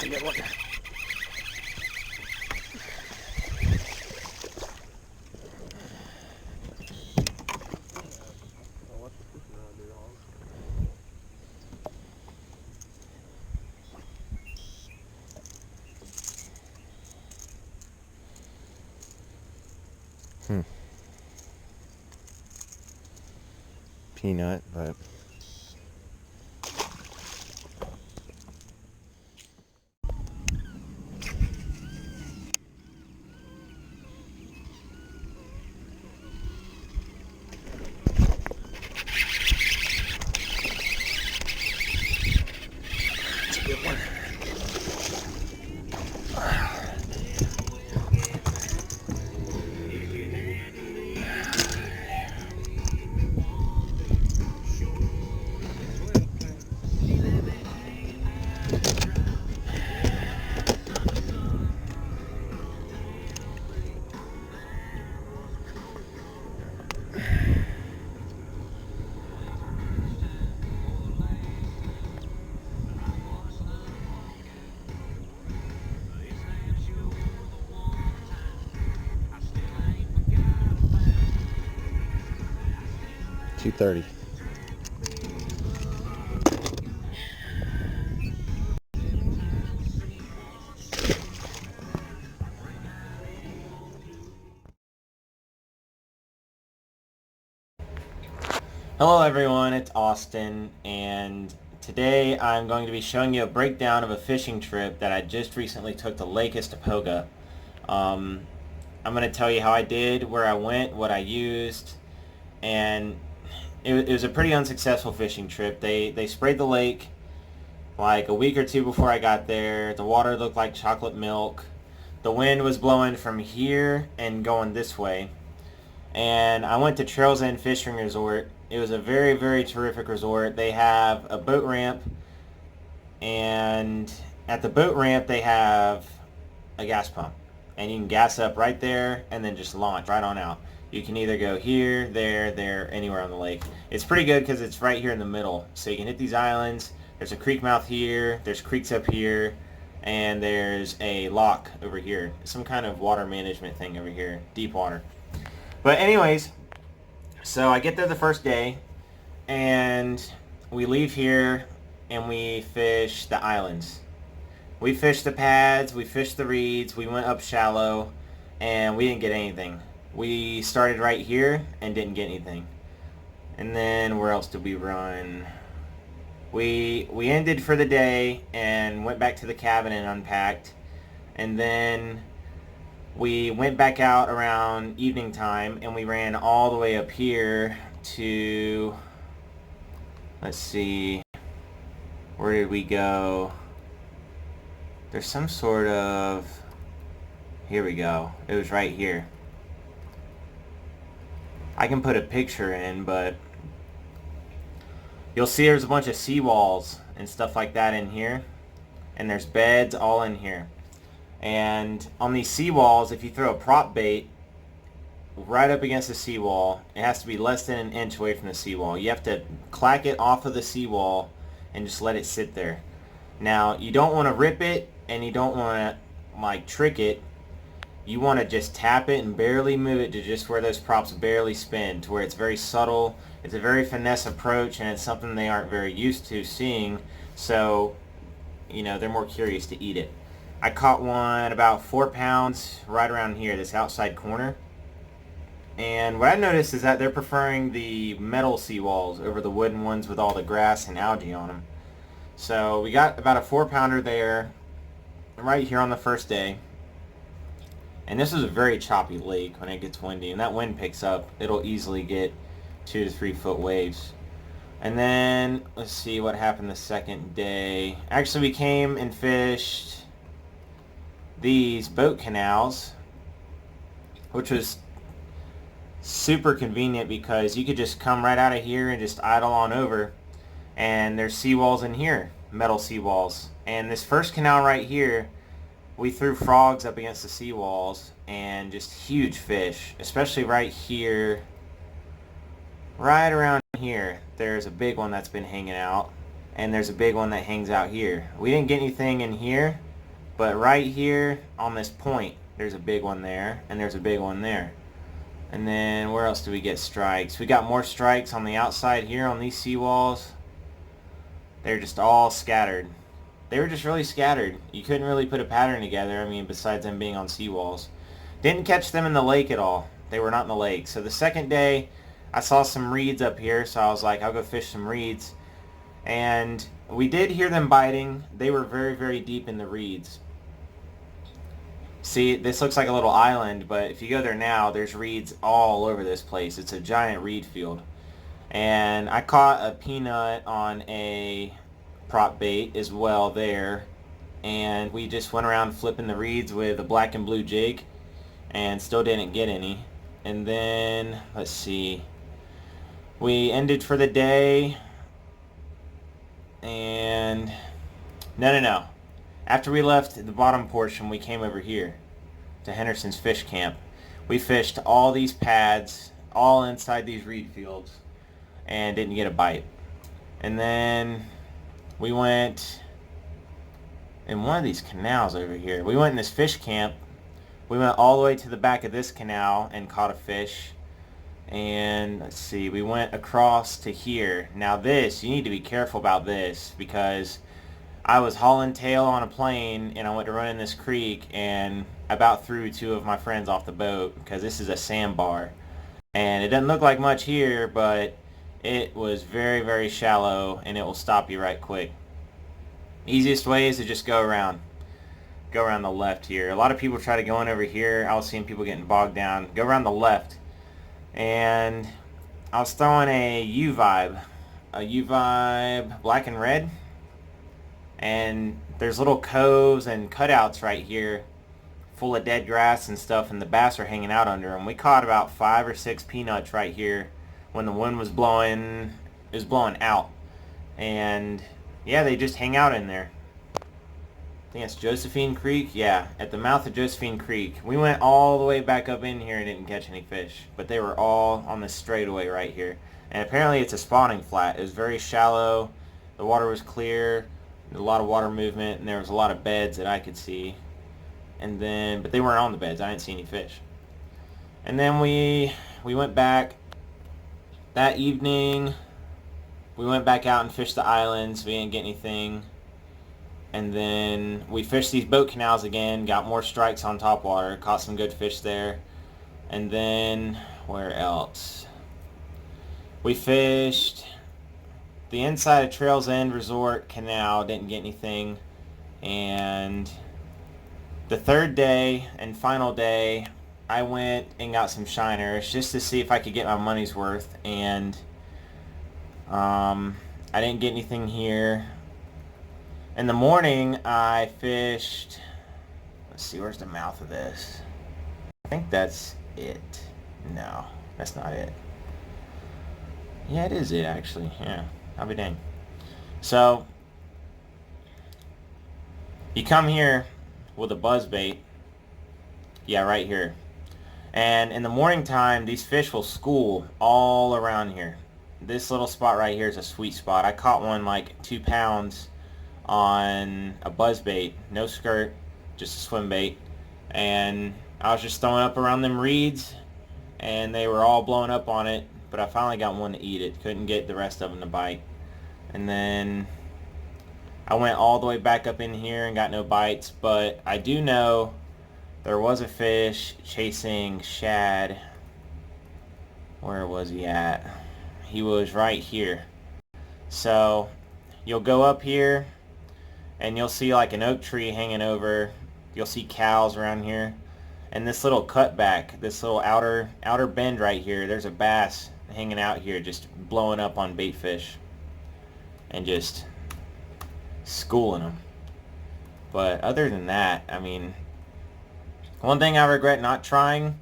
a good one. Peanut, but it's a good one. $2.30. Hello everyone, it's Austin, and today I'm going to be showing you a breakdown of a fishing trip that I just recently took to Lake Istokpoga. I'm going to tell you how I did, where I went, what I used, and it was a pretty unsuccessful fishing trip. They sprayed the lake like a week or two before I got there. The water looked like chocolate milk. The wind was blowing from here and going this way. And I went to Trails End Fishing Resort. It was a very, very terrific resort. They have a boat ramp, and at the boat ramp they have a gas pump. And you can gas up right there and then just launch right on out. You can either go here, there, anywhere on the lake. It's pretty good because it's right here in the middle. So you can hit these islands. There's a creek mouth here, there's creeks up here, and there's a lock over here. Some kind of water management thing over here, deep water. But anyways, so I get there the first day, and we leave here, and we fish the islands. We fished the pads, we fished the reeds, we went up shallow, and we didn't get anything. We started right here and didn't get anything. And then where else did we run? We ended for the day and went back to the cabin and unpacked. And then we went back out around evening time, and we ran all the way up here to, let's see, where did we go? There's some sort of, here we go. It was right here. I can put a picture in, but you'll see there's a bunch of seawalls and stuff like that in here. And there's beds all in here. And on these seawalls, if you throw a prop bait right up against the seawall, it has to be less than an inch away from the seawall. You have to clack it off of the seawall and just let it sit there. Now, you don't want to rip it, and you don't want to like trick it. You want to just tap it and barely move it to just where those props barely spin, to where it's very subtle. It's a very finesse approach, and it's something they aren't very used to seeing, so you know, they're more curious to eat it. I caught one about 4 pounds right around here, this outside corner. And what I noticed is that they're preferring the metal seawalls over the wooden ones with all the grass and algae on them. So we got about a 4-pounder there right here on the first day. And this is a very choppy lake when it gets windy, and that wind picks up. It'll easily get 2 to 3 foot waves. And then let's see what happened the second day. Actually, we came and fished these boat canals, which was super convenient because you could just come right out of here and just idle on over, and there's seawalls in here, metal seawalls. And this first canal right here, we threw frogs up against the seawalls and just huge fish, especially right here, right around here. There's a big one that's been hanging out, and there's a big one that hangs out here. We didn't get anything in here, But right here on this point, there's a big one there, and there's a big one there. And then where else do we get strikes? We got more strikes on the outside here on these seawalls. They're just all scattered. They were just really scattered. You couldn't really put a pattern together, I mean, besides them being on seawalls. Didn't catch them in the lake at all. They were not in the lake. So the second day, I saw some reeds up here, so I was like, I'll go fish some reeds. And we did hear them biting. They were very, very deep in the reeds. See, this looks like a little island, but if you go there now, there's reeds all over this place. It's a giant reed field. And I caught a peanut on a prop bait as well there. And we just went around flipping the reeds with a black and blue jig and still didn't get any. And then, let's see, we ended for the day. And no. After we left the bottom portion, we came over here to Henderson's fish camp. We fished all these pads, all inside these reed fields, and didn't get a bite. And then we went in one of these canals over here. We went in this fish camp. We went all the way to the back of this canal and caught a fish. And let's see, we went across to here. Now this, you need to be careful about this, because I was hauling tail on a plane and I went to run in this creek and about threw two of my friends off the boat, because this is a sandbar. And it doesn't look like much here, but it was very, very shallow and it will stop you right quick. Easiest way is to just go around the left here. A lot of people try to go in over here. I was seeing people getting bogged down. Go around the left. And I was throwing a U-Vibe black and red, and there's little coves and cutouts right here full of dead grass and stuff, and the bass are hanging out under them. We caught about 5 or 6 peanuts right here when the wind was blowing. It was blowing out, and yeah, they just hang out in there. I think it's Josephine Creek. Yeah, at the mouth of Josephine Creek. We went all the way back up in here and didn't catch any fish, but they were all on this straightaway right here. And apparently it's a spawning flat. It was very shallow. The water was clear. A lot of water movement, and there was a lot of beds that I could see. And then, but they weren't on the beds. I didn't see any fish. And then we went back that evening. We went back out and fished the islands. We didn't get anything. And then we fished these boat canals again, got more strikes on topwater, caught some good fish there. And then, where else? We fished the inside of Trails End Resort Canal, didn't get anything. And the third day and final day, I went and got some shiners just to see if I could get my money's worth. And I didn't get anything here. In the morning, I fished, let's see, where's the mouth of this? I think that's it. No, that's not it. Yeah, it is it, actually. Yeah, I'll be dang. So, you come here with a buzz bait. Yeah, right here. And in the morning time, these fish will school all around here. This little spot right here is a sweet spot. I caught one like 2 pounds on a buzz bait, no skirt, just a swim bait, and I was just throwing up around them reeds, and they were all blowing up on it, but I finally got one to eat it. Couldn't get the rest of them to bite. And then I went all the way back up in here and got no bites, but I do know there was a fish chasing shad. Where was he at? He was right here. So you'll go up here and you'll see like an oak tree hanging over. You'll see cows around here. And this little cutback, this little outer bend right here, there's a bass hanging out here just blowing up on bait fish and just schooling them. But other than that, I mean, one thing I regret not trying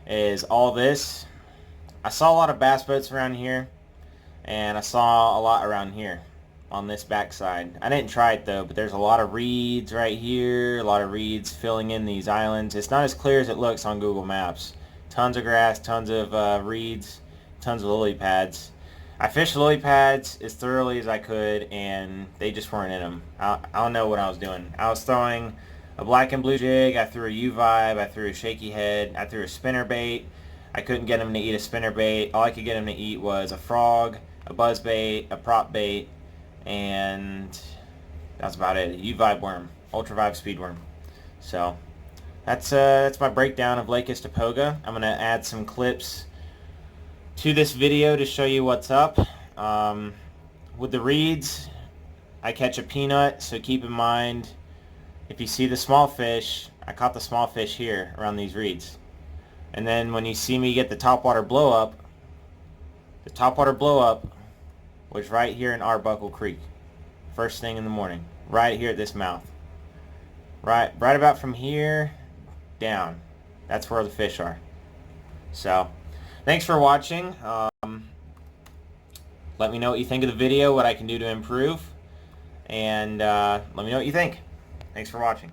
is all this. I saw a lot of bass boats around here, and I saw a lot around here on this backside. I didn't try it though, but there's a lot of reeds right here, a lot of reeds filling in these islands. It's not as clear as it looks on Google Maps. Tons of grass, tons of reeds, tons of lily pads. I fished lily pads as thoroughly as I could, and they just weren't in them. I don't know what I was doing. I was throwing a black and blue jig, I threw a U-vibe, I threw a shaky head, I threw a spinner bait. I couldn't get him to eat a spinner bait. All I could get him to eat was a frog, a buzz bait, a prop bait, and that's about it. A U-vibe worm, ultra vibe speed worm. So that's my breakdown of Lake Istokpoga. I'm gonna add some clips to this video to show you what's up. With the reeds, I catch a peanut, so keep in mind, if you see the small fish, I caught the small fish here around these reeds. And then when you see me get the topwater blow up, the topwater blow up was right here in Arbuckle Creek. First thing in the morning. Right here at this mouth. Right about from here down. That's where the fish are. So, thanks for watching. Let me know what you think of the video, what I can do to improve. And let me know what you think. Thanks for watching.